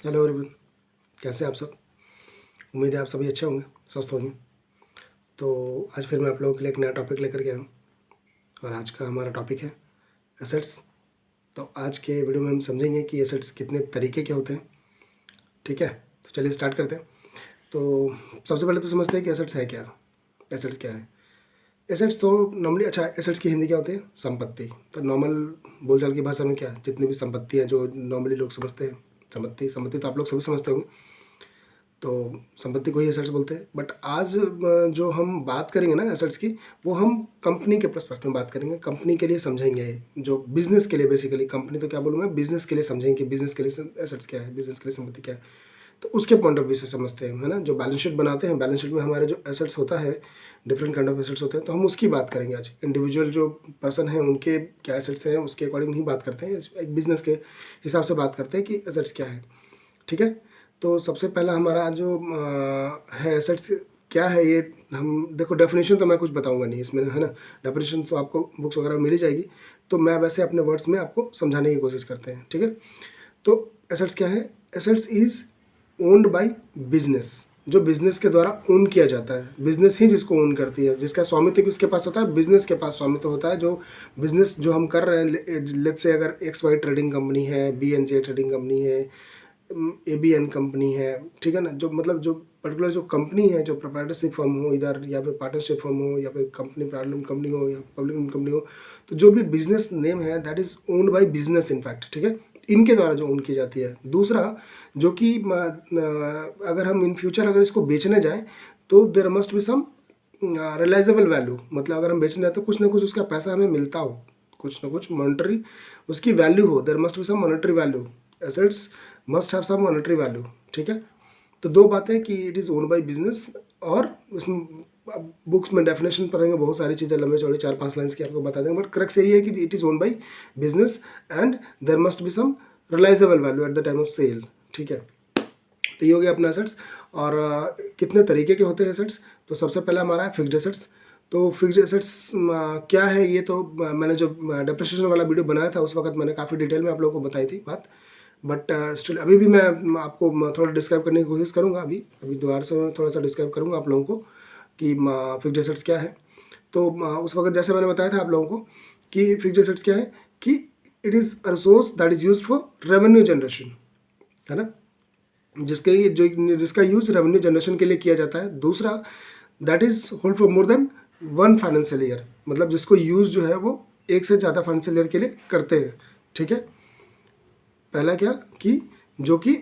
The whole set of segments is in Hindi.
हेलो एवरीवन, कैसे हैं आप सब। उम्मीद है आप सभी अच्छे होंगे, स्वस्थ होंगे। तो आज फिर मैं आप लोगों के लिए एक नया टॉपिक लेकर के आया हूँ और आज का हमारा टॉपिक है एसेट्स। तो आज के वीडियो में हम समझेंगे कि एसेट्स कितने तरीके के होते हैं। ठीक है, तो चलिए स्टार्ट करते हैं। तो सबसे पहले तो समझते हैं कि एसेट्स है क्या। एसेट्स क्या है? एसेट्स तो नॉर्मली, अच्छा, एसेट्स की हिंदी क्या होती है? संपत्ति। तो नॉर्मल बोलचाल की भाषा में क्या है, जितनी भी संपत्ति है जो नॉर्मली लोग समझते हैं, संपत्ति संपत्ति तो आप लोग सभी समझते होंगे। तो संपत्ति को ही एसेट्स बोलते हैं। बट आज जो हम बात करेंगे ना एसेट्स की, वो हम कंपनी के पर्सपेक्टिव में बात करेंगे, कंपनी के लिए समझेंगे, जो बिजनेस के लिए, बेसिकली कंपनी तो क्या बोलूँ मैं, बिजनेस के लिए समझेंगे कि बिजनेस के लिए एसेट्स क्या है, बिजनेस के लिए संपत्ति क्या है। तो उसके पॉइंट ऑफ व्यू से समझते हैं, है ना। जो बैलेंस शीट बनाते हैं, बैलेंस शीट में हमारे जो एसेट्स होता है, डिफरेंट काइंड ऑफ एसेट्स होते हैं, तो हम उसकी बात करेंगे आज। इंडिविजुअल जो पर्सन है उनके क्या एसेट्स हैं उसके अकॉर्डिंग नहीं बात करते हैं, एक बिजनेस के हिसाब से बात करते हैं कि एसेट्स क्या है। ठीक है, तो सबसे पहला हमारा जो है एसेट्स क्या है, ये हम देखो, डेफिनेशन तो मैं कुछ बताऊंगा नहीं इसमें, है ना। डेफिनेशन तो आपको बुक्स वगैरह में मिल ही जाएगी। तो मैं वैसे अपने वर्ड्स में आपको समझाने की कोशिश करते हैं। ठीक है, तो एसेट्स क्या है? Assets is owned by business, जो बिजनेस के द्वारा ओन किया जाता है। बिजनेस ही जिसको ओन करती है, जिसका स्वामित्व किसके पास होता है? बिजनेस के पास स्वामित्व होता है। जो बिजनेस जो हम कर रहे हैं, लेट्स से अगर एक्स वाई ट्रेडिंग कंपनी है, B N J trading company है, ए बी एन कंपनी है, ठीक है ना। जो मतलब जो पर्टिकुलर जो कंपनी है, जो प्रोप्राइटरशिप फर्म हो इधर, या फिर पार्टनरशिप फर्म हो, या फिर कंपनी प्राइवेट कंपनी हो, या पब्लिक कंपनी हो, तो जो भी बिजनेस नेम है that is owned by business in fact. ठीक है, इनके द्वारा जो ओन की जाती है। दूसरा, जो कि अगर हम इन फ्यूचर अगर इसको बेचने जाएं तो there must be some realisable value, मतलब अगर हम बेचने जाए तो कुछ ना कुछ उसका पैसा हमें मिलता हो, कुछ ना कुछ मॉनेटरी उसकी वैल्यू हो। There must be some monetary value, assets must have some monetary value. ठीक है, तो दो बातें कि it is own by business, और उसमें बुक्स में डेफिनेशन पढ़ेंगे, बहुत सारी चीज़ें लंबे चौड़े 4-5 लाइन्स की आपको बता देंगे, बट करेक्ट यही है कि it is own by business and there must be some realisable value at the time of sale. ठीक है, तो ये हो गया अपना एसेट्स। और कितने तरीके के होते हैं एसेट्स? तो सबसे पहला हमारा है फिक्स्ड एसेट्स। तो फिक्स्ड एसेट्स क्या है, ये तो मैंने जो डेप्रिसिएशन वाला वीडियो बनाया था उस वक्त मैंने काफ़ी डिटेल में आप लोगों को बताई थी बात। बट स्टिल अभी भी मैं आपको थोड़ा डिस्क्राइब करने की कोशिश करूँगा। अभी अभी दोबारा से मैं थोड़ा सा डिस्क्राइब करूँगा आप लोगों को कि फिक्स्ड एसेट्स क्या है। तो उस वक्त जैसे मैंने बताया था आप लोगों को कि फिक्स्ड एसेट्स क्या है, कि it is a resource that is used for revenue generation, है ना, जिसका यूज रेवेन्यू जनरेशन के लिए किया जाता है। दूसरा, that is hold for more than 1 financial year, मतलब जिसको यूज जो है वो एक से ज़्यादा फाइनेंशियल ईयर के लिए करते हैं। ठीक है, पहला क्या कि जो कि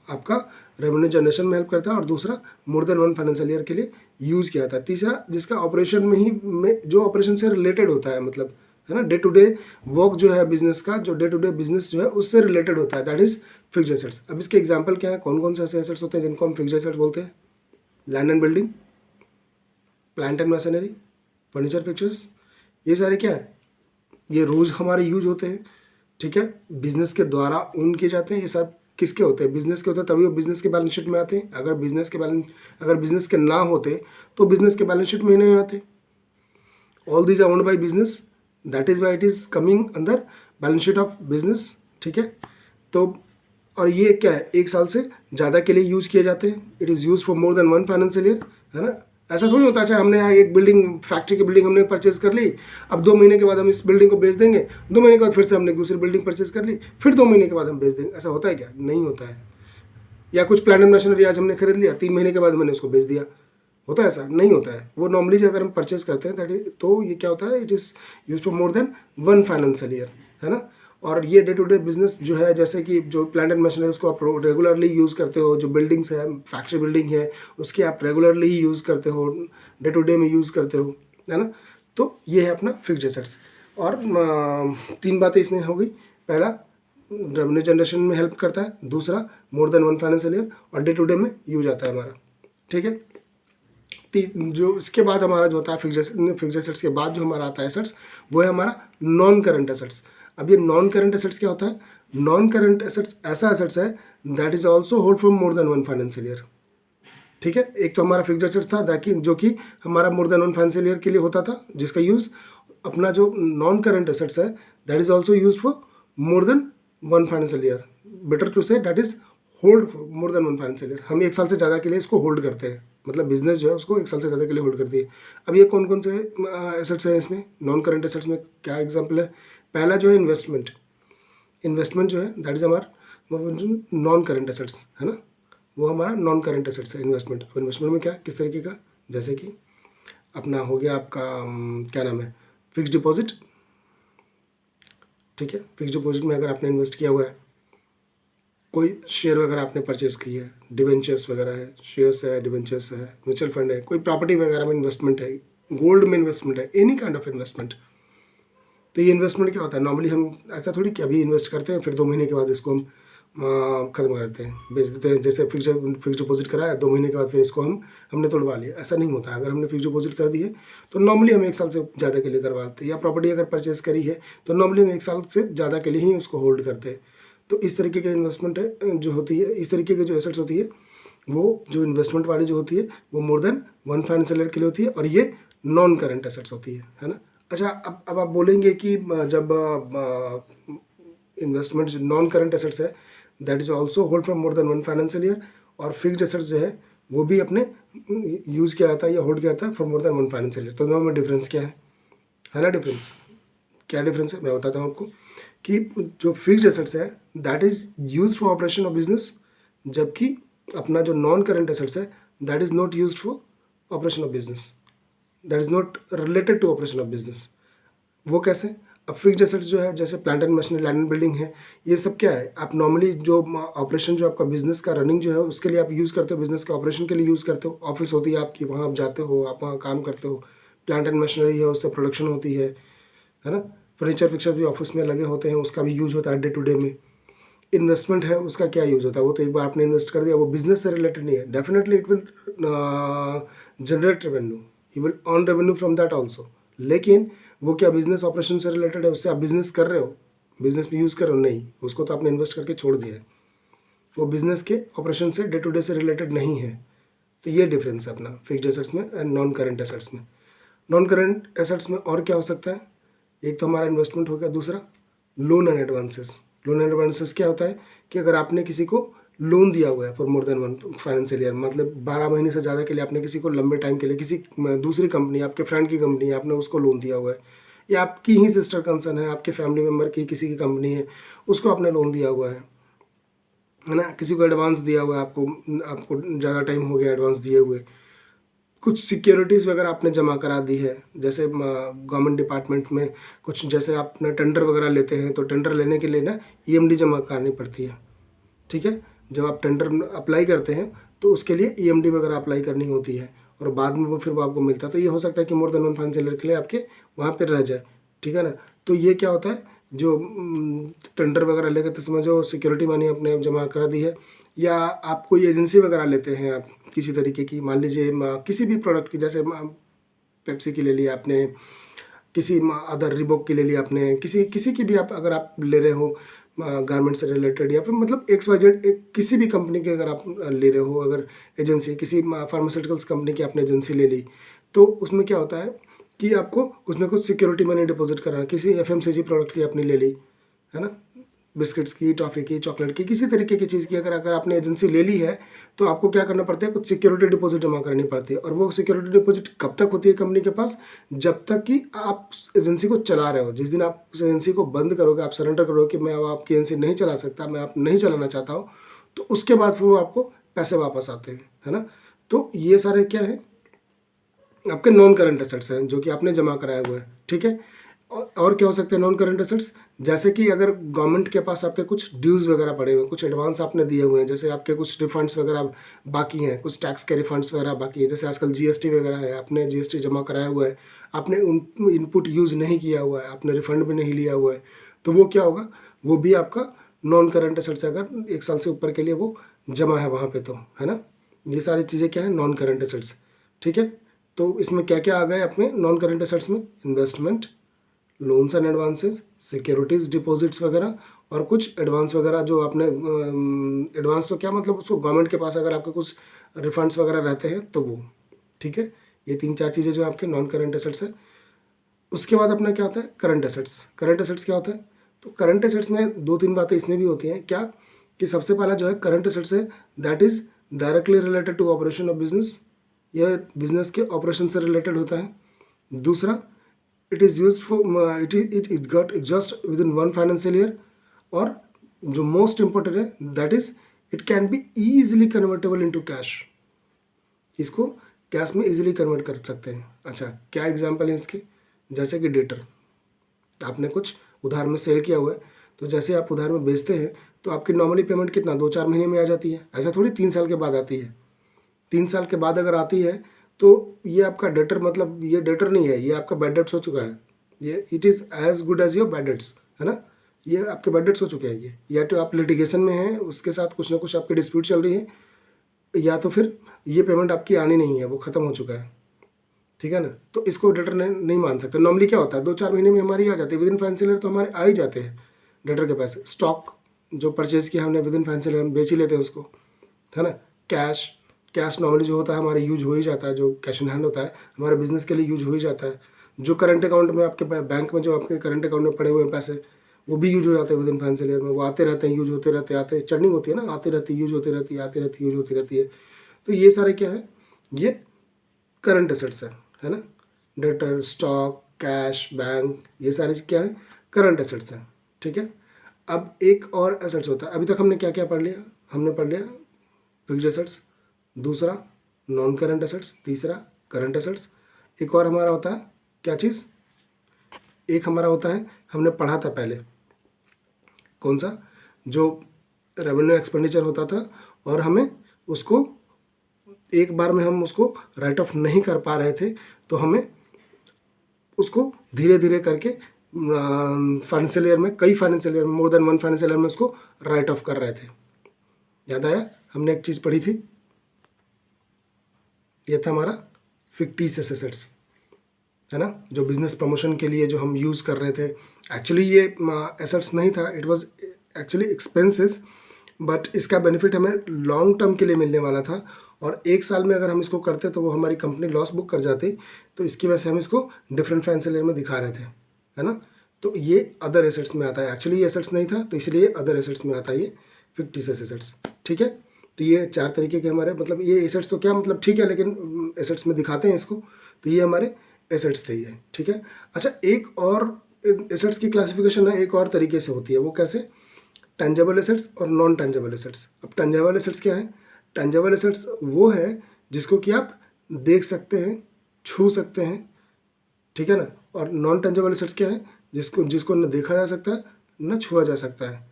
आपका रेवेन्यू जनरेशन में हेल्प करता है, और दूसरा मोर देन 1 फाइनेंशियल ईयर के लिए यूज़ किया जाता है। तीसरा, जिसका ऑपरेशन में जो ऑपरेशन से रिलेटेड होता है, मतलब है ना, डे टू डे वर्क जो है बिजनेस का, जो डे टू डे बिजनेस जो है उससे रिलेटेड होता है, दैट इज फिक्स्ड एसेट्स। अब इसके एग्जांपल क्या है, कौन कौन से ऐसे एसेट्स होते हैं जिनको हम फिक्स्ड एसेट्स बोलते हैं? Land and building, plant and machinery, furniture fixtures, ये सारे क्या है, ये रोज़ हमारे यूज होते हैं। ठीक है, बिजनेस के द्वारा ओन किए जाते हैं। ये सब किसके होते हैं? बिजनेस के होते हैं, तभी वो बिजनेस के बैलेंस शीट में आते हैं। अगर बिजनेस के ना होते तो बिजनेस के बैलेंस शीट में ही नहीं आते। All these are owned by business, that is why it is coming अंदर बैलेंस शीट ऑफ बिजनेस। ठीक है, तो और ये क्या है, एक साल से ज़्यादा के लिए यूज़ किए जाते हैं। It is use for more than 1 financial year, है ना। ऐसा थोड़ी होता है, अच्छा हमने यहाँ एक बिल्डिंग, फैक्ट्री की बिल्डिंग हमने परचेज कर ली, अब 2 महीने के बाद हम इस बिल्डिंग को बेच देंगे, 2 महीने के बाद फिर से हमने दूसरी बिल्डिंग परचेज कर ली, फिर 2 महीने के बाद हम बेच देंगे। ऐसा होता है क्या? नहीं होता है। या कुछ प्लांट एंड मशीनरी आज हमने खरीद लिया, 3 महीने के बाद मैंने उसको बेच दिया, होता है? ऐसा नहीं होता है। वो नॉर्मली जो अगर हम परचेज करते हैं तो ये क्या होता है, it is use for more than 1 financial year, है ना। और ये डे टू डे बिजनेस जो है, जैसे कि जो प्लांट एंड मशीनरी उसको आप रेगुलरली यूज़ करते हो, जो बिल्डिंग्स है, फैक्ट्री बिल्डिंग है, उसकी आप रेगुलरली ही यूज़ करते हो, डे टू डे में यूज़ करते हो, है ना। तो ये है अपना फिक्स्ड एसेट्स। और 3 बातें इसमें हो गई। पहला, रेवेन्यू जनरेशन में हेल्प करता है। दूसरा, मोर देन 1 फाइनेंशियल ईयर, और डे टू डे में यूज आता है हमारा। ठीक है, जो इसके बाद हमारा जो होता है फिक्स्ड एसेट्स के बाद जो हमारा आता है एसेट्स, वो है हमारा नॉन करंट एसेट्स। अब ये नॉन करंट एसेट्स क्या होता है? नॉन करंट एसेट्स ऐसा एसेट्स है that is also hold for more than 1 financial year. ठीक है, एक तो हमारा फिक्स्ड एसेट्स था ताकि जो कि हमारा मोर देन 1 फाइनेंशियल ईयर के लिए होता था, जिसका यूज अपना जो नॉन करंट एसेट्स है that is also use for more than 1 financial year, better to say that is hold for more than 1 financial year. हम 1 साल से ज़्यादा के लिए इसको होल्ड करते हैं, मतलब बिजनेस जो है उसको 1 साल से ज़्यादा के लिए होल्ड करती है। अब ये कौन कौन से एसेट्स हैं इसमें, नॉन करंट एसेट्स में क्या एग्जाम्पल है? पहला जो है इन्वेस्टमेंट, इन्वेस्टमेंट जो है दैट इज हमारा नॉन करंट एसेट्स है ना, वो हमारा नॉन करंट एसेट्स है इन्वेस्टमेंट। अब इन्वेस्टमेंट में क्या किस तरीके का, जैसे कि अपना हो गया आपका क्या नाम है, फिक्स डिपॉजिट। ठीक है, फिक्स डिपॉजिट में अगर आपने इन्वेस्ट किया हुआ है, कोई शेयर वगैरह आपने परचेज की है, डिवेंचर्स वगैरह है, शेयर्स है, डिवेंचर्स है, म्यूचुअल फंड है, कोई प्रॉपर्टी वगैरह में इन्वेस्टमेंट है, गोल्ड में इन्वेस्टमेंट है, एनी काइंड ऑफ इन्वेस्टमेंट। तो ये इन्वेस्टमेंट क्या होता है, नॉर्मली हम ऐसा थोड़ी कि अभी इन्वेस्ट करते हैं फिर 2 महीने के बाद इसको हम ख़त्म कर देते हैं, बेच देते हैं। जैसे फिक्स डिपॉजिट करा है, 2 महीने के बाद फिर इसको हमने तोड़वा लिया, ऐसा नहीं होता है। अगर हमने फिक्स डिपॉजिट कर दी है तो नॉर्मली हम 1 साल से ज़्यादा के लिए करवाते हैं, या प्रॉपर्टी अगर परचेज करी है तो नॉर्मली हम 1 साल से ज़्यादा के लिए ही उसको होल्ड करते हैं। तो इस तरीके के इन्वेस्टमेंट है जो होती है, इस तरीके की जो एसेट्स होती है वो जो इन्वेस्टमेंट वाली जो होती है वो मोर देन 1 फाइनेंशियल ईयर के लिए होती है, और ये नॉन करंट एसेट्स होती है ना। अच्छा, अब आप बोलेंगे कि जब इन्वेस्टमेंट नॉन करंट एसेट्स है that is also hold from more than 1 financial year, और फिक्स्ड एसेट्स जो है वो भी अपने यूज़ किया जाता है या होल्ड किया जाता है for more than 1 financial year. तो दोनों में डिफरेंस क्या है ना, डिफरेंस क्या डिफरेंस है मैं बताता हूँ आपको। कि जो फिक्स्ड एसेट्स है that is use for operation of business, जबकि अपना जो नॉन करंट एसेट्स है that is not use for operation of business, that is not related to operation of business. वो कैसे? अब फिक्स्ड एसेट्स जो है जैसे plant and machinery, land and building है, ये सब क्या है, आप नॉर्मली जो ऑपरेशन जो आपका बिजनेस का रनिंग जो है उसके लिए आप यूज़ करते हो, बिजनेस के ऑपरेशन के लिए यूज़ करते हो। ऑफिस होती है आपकी, वहाँ आप जाते हो, आप वहाँ काम करते हो। प्लांट एंड मशीनरी है, उससे प्रोडक्शन होती है ना। फर्नीचर फिक्सर भी ऑफिस में लगे होते हैं, उसका भी यूज होता है डे टू डे में। इन्वेस्टमेंट है, उसका क्या यूज़ होता है, वो तो एक बार आपने इन्वेस्ट कर दिया, वो बिजनेस से रिलेटेड नहीं है। Definitely it will generate revenue, you will earn revenue from that also, लेकिन वो क्या बिजनेस ऑपरेशन से रिलेटेड है, उससे आप बिजनेस कर रहे हो, बिजनेस में यूज़ कर रहे हो नहीं, उसको तो आपने इन्वेस्ट करके छोड़ दिया है, वो बिजनेस के ऑपरेशन से डे टू डे से रिलेटेड नहीं है। तो ये डिफरेंस है अपना फिक्स्ड एसेट्स में एंड नॉन करंट एसेट्स में। नॉन करंट एसेट्स में और क्या हो सकता है, एक तो हमारा इन्वेस्टमेंट हो गया, दूसरा loan and advances. Loan and advances क्या होता है कि अगर आपने किसी को लोन दिया हुआ है for more than 1 financial year, मतलब 12 महीने से ज़्यादा के लिए आपने किसी को लंबे टाइम के लिए किसी दूसरी कंपनी, आपके फ्रेंड की कंपनी है, आपने उसको लोन दिया हुआ है, या आपकी ही सिस्टर कंसर्न है, आपके फैमिली मेम्बर की किसी की कंपनी है, उसको आपने लोन दिया हुआ है ना। किसी को एडवांस दिया हुआ है, आपको ज़्यादा टाइम हो गया एडवांस दिए हुए, कुछ सिक्योरिटीज़ वगैरह आपने जमा करा दी है, जैसे गवर्नमेंट डिपार्टमेंट में कुछ, जैसे आपने टेंडर वगैरह लेते हैं तो टेंडर लेने के लिए ना ईएमडी जमा करनी पड़ती है। ठीक है, जब आप टेंडर अप्लाई करते हैं तो उसके लिए ईएमडी वगैरह अप्लाई करनी होती है, और बाद में वो फिर वो आपको मिलता है। तो ये हो सकता है कि मोर देन 1 फाइनेंशियल ईयर के लिए आपके वहाँ पर रह जाए। ठीक है ना। तो ये क्या होता है, जो टेंडर वगैरह लेकर समय जो सिक्योरिटी मनी आपने जमा करा दी है, या आप कोई एजेंसी वगैरह लेते हैं आप किसी तरीके की, मान लीजिए किसी भी प्रोडक्ट की, जैसे पेप्सी की ले लिया आपने, किसी अदर रिबॉक की ले लिया आपने, किसी किसी की भी आप अगर आप ले रहे हो गारमेंट से रिलेटेड, या फिर मतलब XYZ किसी भी कंपनी के अगर आप ले रहे हो, अगर एजेंसी किसी फार्मास्यूटिकल्स कंपनी की आपने एजेंसी ले ली, तो उसमें क्या होता है कि आपको कुछ ना कुछ सिक्योरिटी मनी डिपॉजिट करना है। किसी FMCG प्रोडक्ट की आपने ले ली है ना, बिस्किट्स की, टॉफ़ी की, चॉकलेट की, किसी तरीके की चीज़ की अगर आपने एजेंसी ले ली है तो आपको क्या करना पड़ता है, कुछ सिक्योरिटी डिपॉजिट जमा करनी पड़ती है। और वो सिक्योरिटी डिपॉजिट कब तक होती है कंपनी के पास, जब तक कि आप एजेंसी को चला रहे हो। जिस दिन आप उस एजेंसी को बंद करोगे, आप सरेंडर करोगे कि मैं अब आपकी एजेंसी नहीं चला सकता, मैं आप नहीं चलाना चाहता हूँ, तो उसके बाद फिर वो आपको पैसे वापस आते हैं, है ना। तो ये सारे क्या है, आपके नॉन करंट एसेट्स हैं जो कि आपने जमा कराया हुआ है। ठीक है, और क्या हो सकते हैं नॉन करंट एसेट्स, जैसे कि अगर गवर्नमेंट के पास आपके कुछ ड्यूज़ वगैरह पड़े हुए हैं, कुछ एडवांस आपने दिए हुए हैं, जैसे आपके कुछ रिफंड्स वगैरह बाकी हैं, कुछ टैक्स के रिफंड्स वगैरह बाकी है, जैसे आजकल GST वगैरह है, आपने GST जमा कराया हुआ है, आपने इनपुट यूज़ नहीं किया हुआ है, आपने रिफंड भी नहीं लिया हुआ है, तो वो क्या होगा, वो भी आपका नॉन करंट एसेट्स, अगर 1 साल से ऊपर के लिए वो जमा है वहाँ पर, तो है ना। ये सारी चीज़ें क्या है, नॉन करंट एसेट्स। ठीक है, तो इसमें क्या क्या आ गए अपने नॉन करंट एसेट्स में, investment, loans and advances, securities deposits वगैरह, और कुछ एडवांस वगैरह जो आपने एडवांस तो क्या मतलब उसको गवर्नमेंट के पास अगर आपके कुछ रिफंड्स वगैरह रहते हैं तो वो। ठीक है, ये 3-4 चीज़ें जो आपके नॉन करंट एसेट्स है। उसके बाद अपना क्या होता है, करंट एसेट्स। करंट एसेट्स क्या होता है, तो करंट एसेट्स में 2-3 बातें इसमें भी होती हैं क्या, कि सबसे पहला जो है करंट एसेट्स है that is directly related to operation of business, यह बिजनेस के ऑपरेशन से रिलेटेड होता है। दूसरा, it is use for it is got exhaust within 1 financial year, और जो मोस्ट इंपॉर्टेंट है that is it can be easily convertible into cash, इसको कैश में इजीली कन्वर्ट कर सकते हैं। अच्छा, क्या एग्जांपल है इसके, जैसे कि डेटर, आपने कुछ उधार में सेल किया हुआ है, तो जैसे आप उधार में बेचते हैं तो आपकी नॉर्मली पेमेंट कितना 2-4 महीने में आ जाती है, ऐसा थोड़ी 3 साल के बाद आती है। 3 साल के बाद अगर आती है तो ये आपका डेटर, मतलब ये डेटर नहीं है, ये आपका बैड डेट्स हो चुका है, ये it is as good as your bad debts, है ना, ये आपके बैड डेट्स हो चुके हैं। ये या तो आप लिटिगेशन में हैं, उसके साथ कुछ ना कुछ आपकी डिस्प्यूट चल रही है, या तो फिर ये पेमेंट आपकी आनी नहीं है, वो ख़त्म हो चुका है, ठीक है ना। तो इसको डेटर नहीं मान सकते। नॉर्मली क्या होता है 2-4 महीने में हमारी आ जाती है, विद इन फाइनेंशियल ईयर तो हमारे आ ही जाते हैं डेटर के पैसे। स्टॉक जो परचेज़ किया हमने विद इन फाइनेंशियल ईयर हम बेच ही लेते हैं उसको, है ना। कैश नॉर्मली जो होता है हमारा यूज हो ही जाता है, जो कैश इन हैंड होता है हमारे बिजनेस के लिए यूज हो ही जाता है। जो करंट अकाउंट में आपके बैंक में जो आपके करंट अकाउंट में पड़े हुए हैं पैसे, वो भी यूज हो जाते हैं विद इन फाइनेंशियल ईयर में, वो आते रहते हैं, यूज होते रहते हैं, आते चर्निंग होती है ना, आती रहती है, यूज होती रहती है, आती रहती है, यूज होती रहती है। तो ये सारे क्या है, ये करंट एसेट्स है ना। डेटर, स्टॉक, कैश, बैंक, ये सारी क्या है, करंट एसेट्स हैं, ठीक है। अब एक और एसेट्स होता है, अभी तक हमने क्या क्या पढ़ लिया, हमने पढ़ लिया फिक्स्ड एसेट्स, दूसरा नॉन करंट एसेट्स, तीसरा करंट एसेट्स। एक और हमारा होता है क्या चीज़, एक हमारा होता है, हमने पढ़ा था पहले, कौन सा, जो रेवेन्यू एक्सपेंडिचर होता था और हमें उसको एक बार में हम उसको राइट ऑफ नहीं कर पा रहे थे, तो हमें उसको धीरे धीरे करके फाइनेंशियल ईयर में, कई फाइनेंशियल ईयर में, मोर देन 1 फाइनेंशियल ईयर में उसको राइट ऑफ कर रहे थे। याद आया, हमने एक चीज़ पढ़ी थी, ये था हमारा फिक्टिशियस एसेट्स, है ना, जो बिजनेस प्रमोशन के लिए जो हम यूज़ कर रहे थे। एक्चुअली ये एसेट्स नहीं था, it was actually expenses, but इसका बेनिफिट हमें लॉन्ग टर्म के लिए मिलने वाला था, और 1 साल में अगर हम इसको करते तो वो हमारी कंपनी लॉस बुक कर जाती, तो इसकी वजह से हम इसको डिफरेंट फाइनेंशियल ईयर में दिखा रहे थे, है ना। तो ये अदर एसेट्स में आता है, एक्चुअली ये एसेट्स नहीं था तो इसलिए अदर एसेट्स में आता है ये फिक्टिशियस एसेट्स, ठीक है। तो ये 4 तरीके के हमारे, मतलब ये एसेट्स तो क्या मतलब ठीक है, लेकिन एसेट्स में दिखाते हैं इसको, तो ये हमारे एसेट्स थे ये, ठीक है। अच्छा, एक और एसेट्स की क्लासिफिकेशन है, एक और तरीके से होती है, वो कैसे, टेंजेबल एसेट्स और नॉन टेंजेबल एसेट्स। अब टेंजेबल एसेट्स क्या है, टेंजेबल एसेट्स वो है जिसको कि आप देख सकते हैं, छू सकते हैं, ठीक है ना। और नॉन टेंजेबल एसेट्स क्या है, जिसको न देखा जा सकता है न छुआ जा सकता है,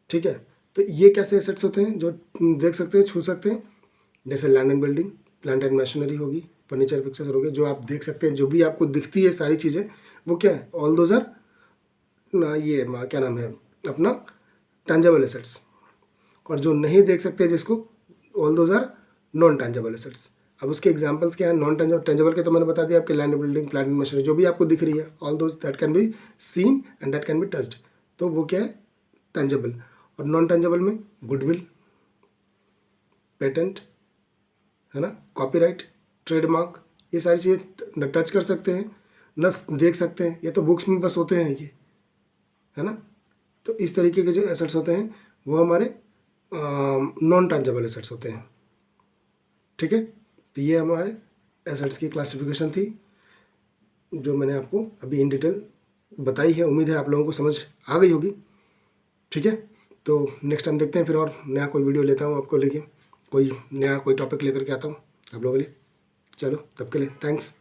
ठीक है। तो ये कैसे एसेट्स होते हैं, जो देख सकते हैं, छू सकते हैं, जैसे land and building, plant and machinery होगी, फर्नीचर फिक्सर हो गए, जो आप देख सकते हैं, जो भी आपको दिखती है सारी चीज़ें, वो क्या है, ऑल दोज आर ना, ये क्या नाम है अपना, टेंजेबल एसेट्स। और जो नहीं देख सकते जिसको, all those are non tangible assets. अब उसके एग्जांपल्स क्या है, नॉन टेंजेबल के तो मैंने बता दिया, आपके land building, plant and machinery, जो भी आपको दिख रही है, all those that can be seen and that can be touched, तो वो क्या है, टेंजेबल। और नॉन टेंजेबल में गुडविल, पेटेंट, है ना, कॉपीराइट, ट्रेडमार्क, ये सारी चीज़ें न टच कर सकते हैं न देख सकते हैं, ये तो बुक्स में बस होते हैं ये, है ना। तो इस तरीके के जो एसेट्स होते हैं वो हमारे नॉन टेंजेबल एसेट्स होते हैं, ठीक है। तो ये हमारे एसेट्स की क्लासिफिकेशन थी, जो मैंने आपको अभी इन डिटेल बताई है। उम्मीद है आप लोगों को समझ आ गई होगी, ठीक है। तो नेक्स्ट टाइम देखते हैं, फिर और नया कोई वीडियो लेता हूँ आपको लेके, कोई नया कोई टॉपिक लेकर के आता हूँ आप लोगों के लिए। चलो, तब के लिए थैंक्स।